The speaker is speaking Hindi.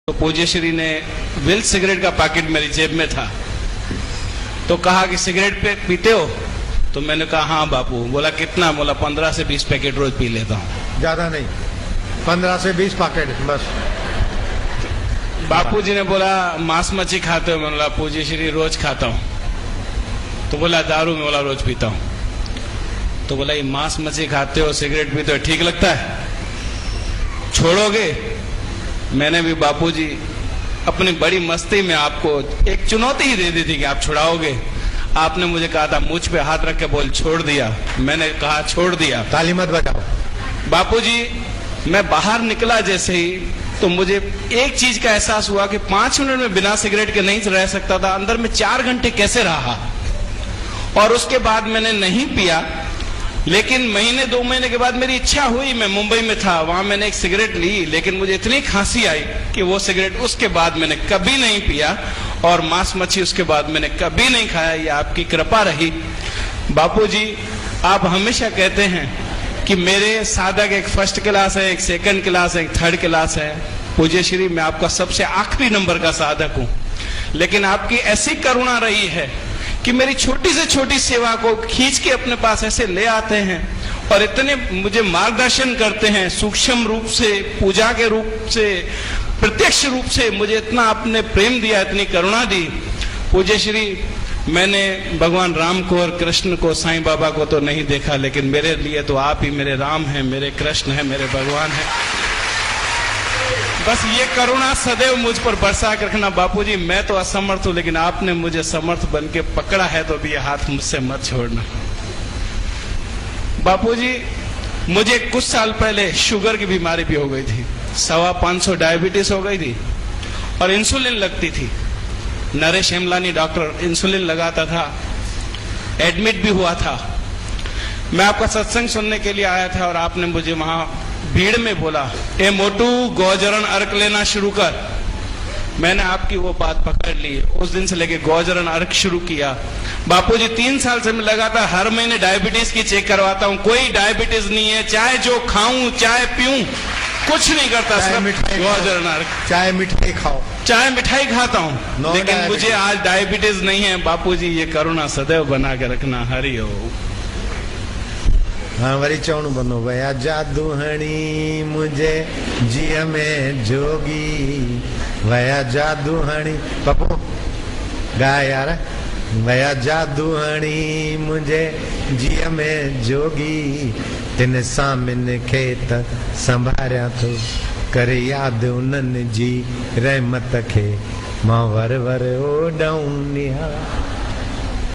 तो पूज्य श्री ने विल सिगरेट का पैकेट मेरी जेब में था, तो कहा कि सिगरेट पे पीते हो? तो मैंने कहा हाँ बापू। बोला कितना? बोला 15 से 20 पैकेट रोज पी लेता हूँ। ज्यादा नहीं, 15 से 20 पैकेट बस। बापू जी ने बोला मांस मच्छी खाते हो? मैंने बोला पूज्य श्री रोज खाता हूँ। तो बोला दारू? में बोला रोज पीता हूँ। तो बोला ये मांस मच्छी खाते हो, सिगरेट पीते हो, ठीक लगता है? छोड़ोगे? मैंने भी बापूजी अपनी बड़ी मस्ती में आपको एक चुनौती ही दे दी थी कि आप छुड़ाओगे। आपने मुझे कहा था मुझ पे हाथ रख के बोल, छोड़ दिया। मैंने कहा छोड़ दिया। ताली मत बजाओ। बापूजी मैं बाहर निकला जैसे ही तो मुझे एक चीज का एहसास हुआ कि 5 मिनट में बिना सिगरेट के नहीं रह सकता था। अंदर में 4 घंटे कैसे रहा। और उसके बाद मैंने नहीं पिया, लेकिन महीने 2 महीने के बाद मेरी इच्छा हुई। मैं मुंबई में था, वहां मैंने एक सिगरेट ली, लेकिन मुझे इतनी खांसी आई कि वो सिगरेट उसके बाद मैंने कभी नहीं पिया, और मांस मच्छी उसके बाद मैंने कभी नहीं खाया। ये आपकी कृपा रही। बापूजी आप हमेशा कहते हैं कि मेरे साधक एक फर्स्ट क्लास है, एक सेकंड क्लास है, एक थर्ड क्लास है। पूज्य श्री मैं आपका सबसे आखिरी नंबर का साधक हूं, लेकिन आपकी ऐसी करुणा रही है कि मेरी छोटी से छोटी सेवा को खींच के अपने पास ऐसे ले आते हैं और इतने मुझे मार्गदर्शन करते हैं, सूक्ष्म रूप से, पूजा के रूप से, प्रत्यक्ष रूप से मुझे इतना आपने प्रेम दिया, इतनी करुणा दी। पूज्य श्री मैंने भगवान राम को और कृष्ण को, साईं बाबा को तो नहीं देखा, लेकिन मेरे लिए तो आप ही मेरे राम हैं, मेरे कृष्ण हैं, मेरे भगवान हैं। बस ये करुणा सदैव मुझ पर बरसा कर रखना। बापूजी मैं तो असमर्थ हूं, लेकिन आपने मुझे समर्थ बन के पकड़ा है, तो भी ये हाथ मुझसे मत छोड़ना। बापूजी मुझे कुछ साल पहले शुगर की बीमारी भी हो गई थी, 550 डायबिटीज हो गई थी और इंसुलिन लगती थी। नरेश हेमलानी डॉक्टर इंसुलिन लगाता था, एडमिट भी हुआ था। मैं आपका सत्संग सुनने के लिए आया था और आपने मुझे वहां भीड़ में बोला, ए मोटू गौजरण अर्क लेना शुरू कर। मैंने आपकी वो बात पकड़ ली, उस दिन से लेके गौजरण अर्क शुरू किया। बापूजी 3 साल से मैं लगातार हर महीने डायबिटीज की चेक करवाता हूँ, कोई डायबिटीज नहीं है। चाहे जो खाऊं, चाहे पीऊं, कुछ नहीं करता, सिर्फ गौजरण अर्क। चाहे मिठाई खाओ, चाहे मिठाई खाता हूँ, लेकिन मुझे आज डायबिटीज नहीं है। बापूजी ये करुणा सदैव बना के रखना। हरि ओम। हाँ वरी चवणु बनो वया जादू हणी मुझे जिया में जोगी, वया जादू हणी। पप्पू गा यार। वया जादू हणी मुझे जिया में जोगी, तिन सामिन खेत संभारिया तो करे याद उन्हनि जी रहमत खे, मां वर वर ओॾऊं निहार।